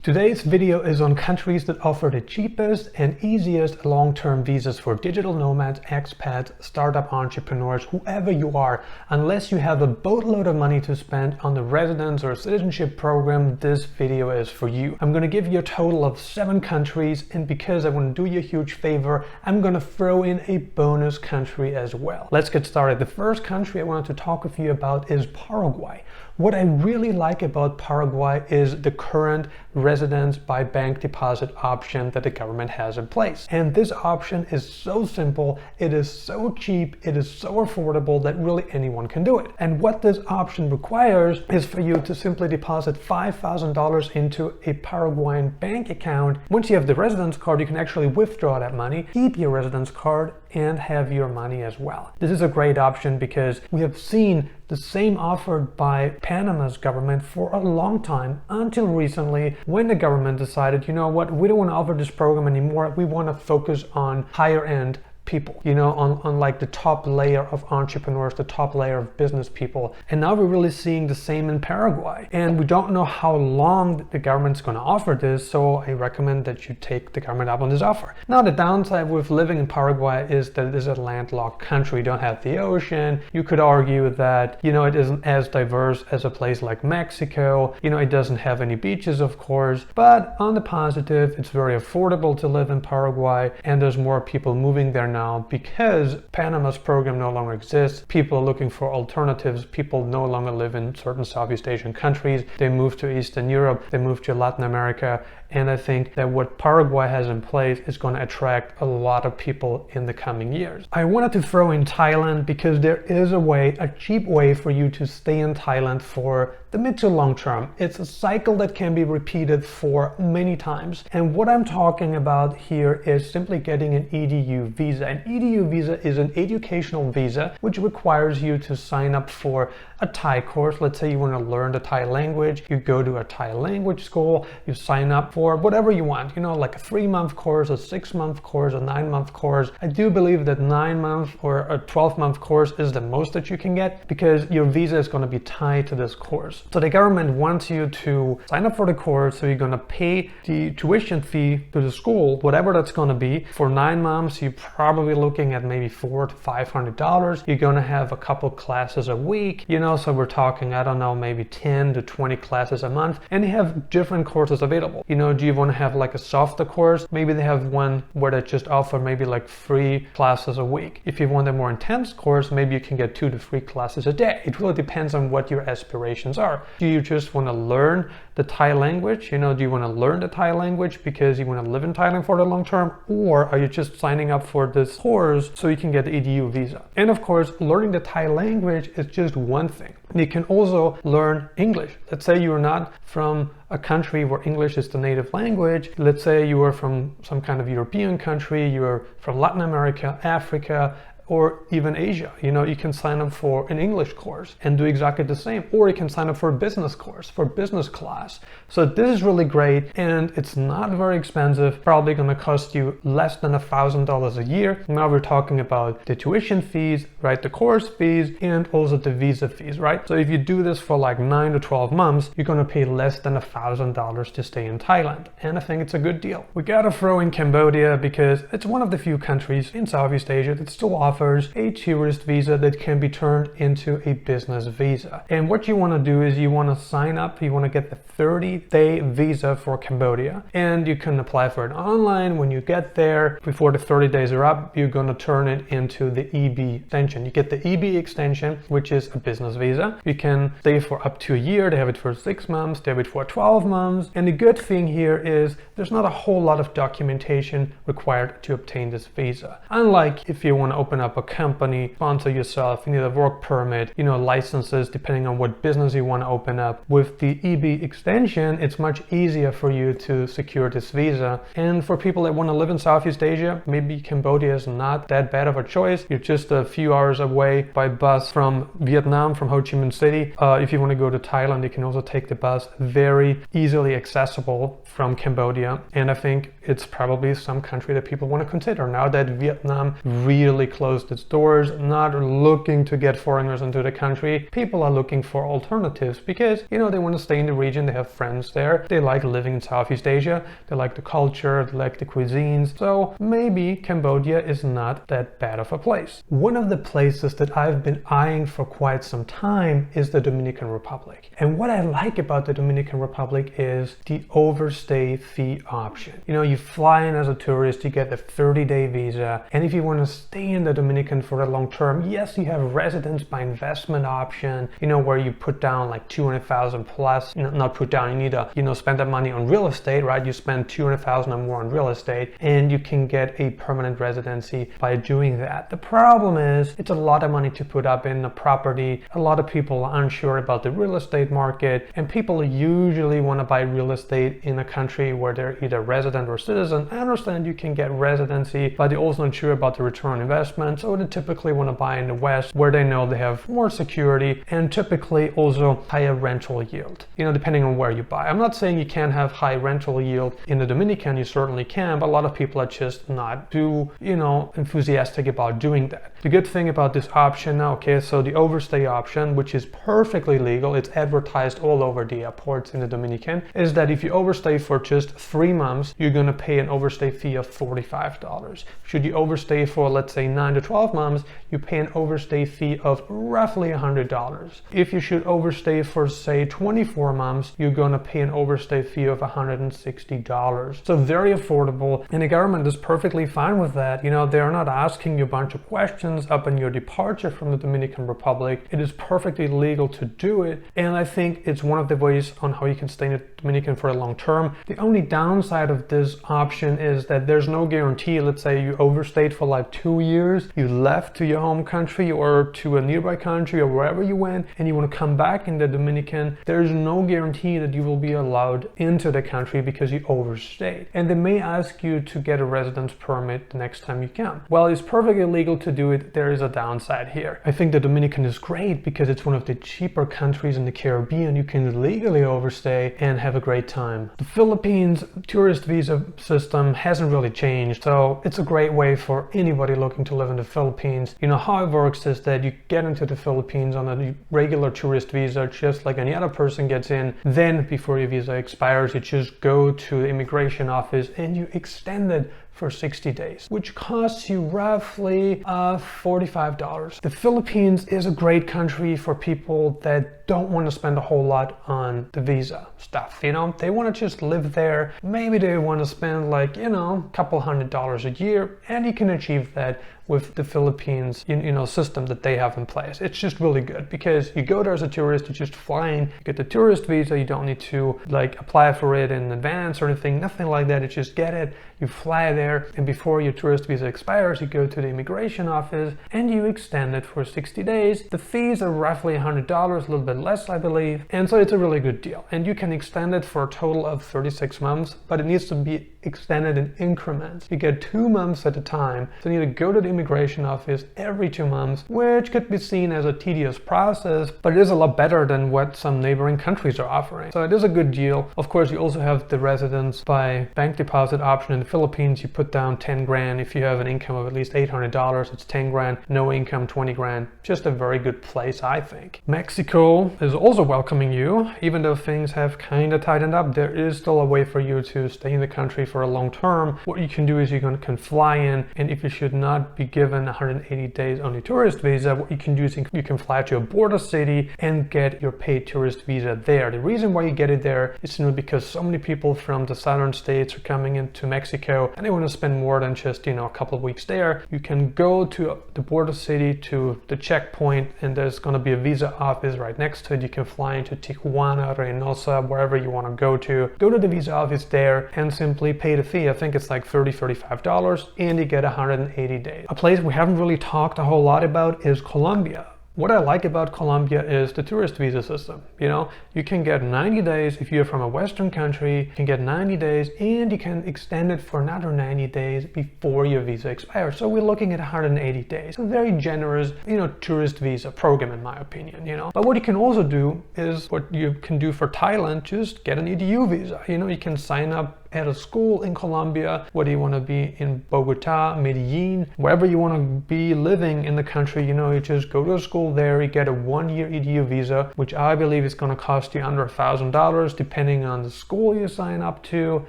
Today's video is on countries that offer the cheapest and easiest long-term visas for digital nomads, expats, startup entrepreneurs, whoever you are. Unless you have a boatload of money to spend on the residence or citizenship program, this video is for you. I'm going to give you a total of 7 countries, and because I want to do you a huge favor, I'm going to throw in a bonus country as well. Let's get started. The first country I wanted to talk with you about is Paraguay. What I really like about Paraguay is the current residence by bank deposit option that the government has in place. And this option is so simple, it is so cheap, it is so affordable that really anyone can do it. And what this option requires is for you to simply deposit $5,000 into a Paraguayan bank account. Once you have the residence card, you can actually withdraw that money, keep your residence card, and have your money as well. This is a great option because we have seen the same offered by Panama's government for a long time, until recently when the government decided, you know what, we don't want to offer this program anymore. We want to focus on higher end people, on like the top layer of entrepreneurs, the top layer of business people. And now we're really seeing the same in Paraguay. And we don't know how long the government's going to offer this, so I recommend that you take the government up on this offer. Now, the downside with living in Paraguay is that it is a landlocked country. You don't have the ocean. You could argue that, it isn't as diverse as a place like Mexico. It doesn't have any beaches, of course. But on the positive, it's very affordable to live in Paraguay, and there's more people moving there now because Panama's program no longer exists. People are looking for alternatives. People no longer live in certain Southeast Asian countries. They move to Eastern Europe, they move to Latin America, and I think that what Paraguay has in place is going to attract a lot of people in the coming years. I wanted to throw in Thailand because there is a cheap way for you to stay in Thailand for the mid to long term. It's a cycle that can be repeated for many times. And what I'm talking about here is simply getting an EDU visa. An EDU visa is an educational visa which requires you to sign up for a Thai course. Let's say you want to learn the Thai language. You go to a Thai language school, you sign up for whatever you want, like a 3-month course, a 6-month course, a 9-month course. I do believe that 9-month or a 12-month course is the most that you can get because your visa is going to be tied to this course. So the government wants you to sign up for the course, so you're going to pay the tuition fee to the school, whatever that's going to be. For 9 months, you're probably looking at maybe $400 to $500. You're going to have a couple classes a week, so we're talking, I don't know, maybe 10 to 20 classes a month, and they have different courses available. Do you want to have like a softer course? Maybe they have one where they just offer maybe like 3 classes a week. If you want a more intense course, maybe you can get 2 to 3 classes a day. It really depends on what your aspirations are. Do you just want to learn the Thai language? Do you want to learn the Thai language because you want to live in Thailand for the long term? Or are you just signing up for this course so you can get the EDU visa? And of course, learning the Thai language is just one thing. You can also learn English. Let's say you're not from a country where English is the native language. Let's say you are from some kind of European country, you're from Latin America, Africa, or even Asia. You can sign up for an English course and do exactly the same. Or you can sign up for a business course, for business class. So this is really great, and it's not very expensive, probably gonna cost you less than $1,000 a year. Now we're talking about the tuition fees, right? The course fees, and also the visa fees, right? So if you do this for like 9 to 12 months, you're gonna pay less than $1,000 to stay in Thailand. And I think it's a good deal. We gotta throw in Cambodia because it's one of the few countries in Southeast Asia that still offers a tourist visa that can be turned into a business visa. And what you want to do is you want to sign up, you want to get the 30-day visa for Cambodia, and you can apply for it online. When you get there, before the 30 days are up, you're going to turn it into the EB extension. You get the EB extension, which is a business visa. You can stay for up to a year. They have it for 6 months, they have it for 12 months. And the good thing here is there's not a whole lot of documentation required to obtain this visa. Unlike if you want to open up a company, sponsor yourself, you need a work permit, licenses depending on what business you want to open up. With the EB extension, it's much easier for you to secure this visa. And for people that want to live in Southeast Asia, maybe Cambodia is not that bad of a choice. You're just a few hours away by bus from Vietnam, from Ho Chi Minh City. If you want to go to Thailand, you can also take the bus, very easily accessible from Cambodia. And I think it's probably some country that people want to consider now that Vietnam really closed closed its doors, not looking to get foreigners into the country. People are looking for alternatives because, you know, they want to stay in the region, they have friends there, they like living in Southeast Asia, they like the culture, they like the cuisines. So maybe Cambodia is not that bad of a place. One of the places that I've been eyeing for quite some time is the Dominican Republic. And what I like about the Dominican Republic is the overstay fee option. You know, you fly in as a tourist, you get a 30-day visa, and if you want to stay in the Dominican for the long term, yes, you have residence by investment option, you know, where you put down like 200,000 plus, not put down, you need to, you know, spend that money on real estate, right? You spend 200,000 or more on real estate, and you can get a permanent residency by doing that. The problem is it's a lot of money to put up in a property. A lot of people are unsure about the real estate market, and people usually want to buy real estate in a country where they're either resident or citizen. I understand you can get residency, but they're also not sure about the return on investment, so they typically want to buy in the West where they know they have more security and typically also higher rental yield, you know, depending on where you buy. I'm not saying you can't have high rental yield in the Dominican, you certainly can, but a lot of people are just not too, you know, enthusiastic about doing that. The good thing about this option now, okay, so the overstay option, which is perfectly legal, it's advertised all over the airports in the Dominican, is that if you overstay for just 3 months, you're going to pay an overstay fee of $45. Should you overstay for, let's say, 9 to 12 months, you pay an overstay fee of roughly $100. If you should overstay for, say, 24 months, you're going to pay an overstay fee of $160. So very affordable, and the government is perfectly fine with that. You know, they're not asking you a bunch of questions up on your departure from the Dominican Republic. It is perfectly legal to do it, and I think it's one of the ways on how you can stay in the Dominican for a long term. The only downside of this option is that there's no guarantee. Let's say you overstayed for like 2 years, you left to your home country or to a nearby country or wherever you went, and you want to come back in the Dominican, there's no guarantee that you will be allowed into the country because you overstayed. And they may ask you to get a residence permit the next time you come. While it's perfectly legal to do it, there is a downside here. I think the Dominican is great because it's one of the cheaper countries in the Caribbean. You can legally overstay and have a great time. The Philippines tourist visa system hasn't really changed, so it's a great way for anybody looking to live in the Philippines. You know, how it works is that you get into the Philippines on a regular tourist visa, just like any other person gets in. Then before your visa expires, you just go to the immigration office and you extend it for 60 days, which costs you roughly $45. The Philippines is a great country for people that don't want to spend a whole lot on the visa stuff. You know, they want to just live there. Maybe they want to spend like, you know, a couple $100s a year, and you can achieve that with the Philippines, you know, system that they have in place. It's just really good because you go there as a tourist, you just fly in, you get the tourist visa, you don't need to like apply for it in advance or anything, nothing like that. You just get it, you fly there, and before your tourist visa expires, you go to the immigration office and you extend it for 60 days. The fees are roughly $100, a little bit less, I believe, and so it's a really good deal. And you can extend it for a total of 36 months, but it needs to be extended in increments. You get 2 months at a time, so you need to go to the immigration office every 2 months, which could be seen as a tedious process, but it is a lot better than what some neighboring countries are offering. So it is a good deal. Of course, you also have the residence by bank deposit option in the Philippines. You put down 10 grand. If you have an income of at least $800, it's 10 grand. No income, 20 grand. Just a very good place, I think. Mexico is also welcoming you. Even though things have kind of tightened up, there is still a way for you to stay in the country for a long term. What you can do is you can fly in, and if you should not be given 180 days on your tourist visa, what you can do is you can fly to a border city and get your paid tourist visa there. The reason why you get it there is simply because so many people from the southern states are coming into Mexico and they want to spend more than just, you know, a couple of weeks there. You can go to the border city, to the checkpoint, and there's going to be a visa office right next to it. You can fly into Tijuana, Reynosa, wherever you want to go to. Go to the visa office there and simply pay the fee. I think it's like $35, and you get 180 days. A place we haven't really talked a whole lot about is Colombia. What I like about Colombia is the tourist visa system. You know, you can get 90 days if you're from a Western country, you can get 90 days and you can extend it for another 90 days before your visa expires. So we're looking at 180 days. A very generous, you know, tourist visa program in my opinion, you know. But what you can also do is what you can do for Thailand, just get an EDU visa. You know, you can sign up at a school in Colombia, whether you want to be in Bogota, Medellin, wherever you want to be living in the country, you know, you just go to a school there, you get a 1-year EDU visa, which I believe is going to cost you under $1,000 depending on the school you sign up to.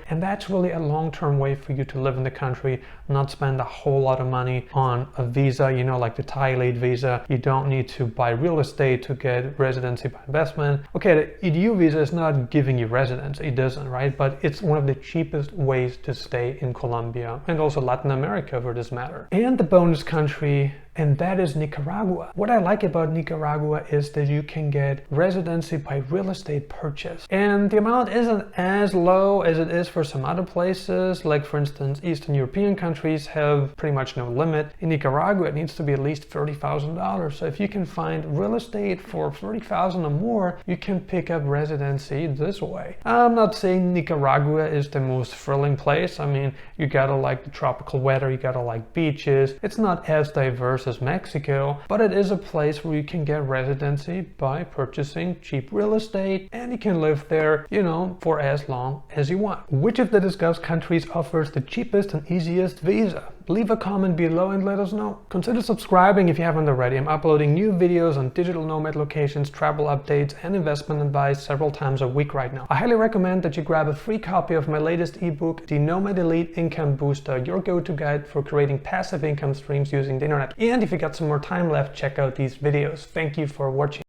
And that's really a long-term way for you to live in the country, not spend a whole lot of money on a visa, you know, like the Thailand visa. You don't need to buy real estate to get residency by investment. Okay, the EDU visa is not giving you residence, it doesn't, right? But it's one of the cheapest ways to stay in Colombia and also Latin America for this matter. And the bonus country, and that is Nicaragua. What I like about Nicaragua is that you can get residency by real estate purchase. And the amount isn't as low as it is for some other places. Like for instance, Eastern European countries have pretty much no limit. In Nicaragua, it needs to be at least $30,000. So if you can find real estate for $30,000 or more, you can pick up residency this way. I'm not saying Nicaragua is the most thrilling place. I mean, you gotta like the tropical weather, you gotta like beaches. It's not as diverse as Mexico, but it is a place where you can get residency by purchasing cheap real estate, and you can live there, you know, for as long as you want. Which of the discussed countries offers the cheapest and easiest visa? Leave a comment below and let us know. Consider subscribing if you haven't already. I'm uploading new videos on digital nomad locations, travel updates, and investment advice several times a week right now. I highly recommend that you grab a free copy of my latest ebook, The Nomad Elite Income Booster, your go-to guide for creating passive income streams using the internet. And if you got some more time left, check out these videos. Thank you for watching.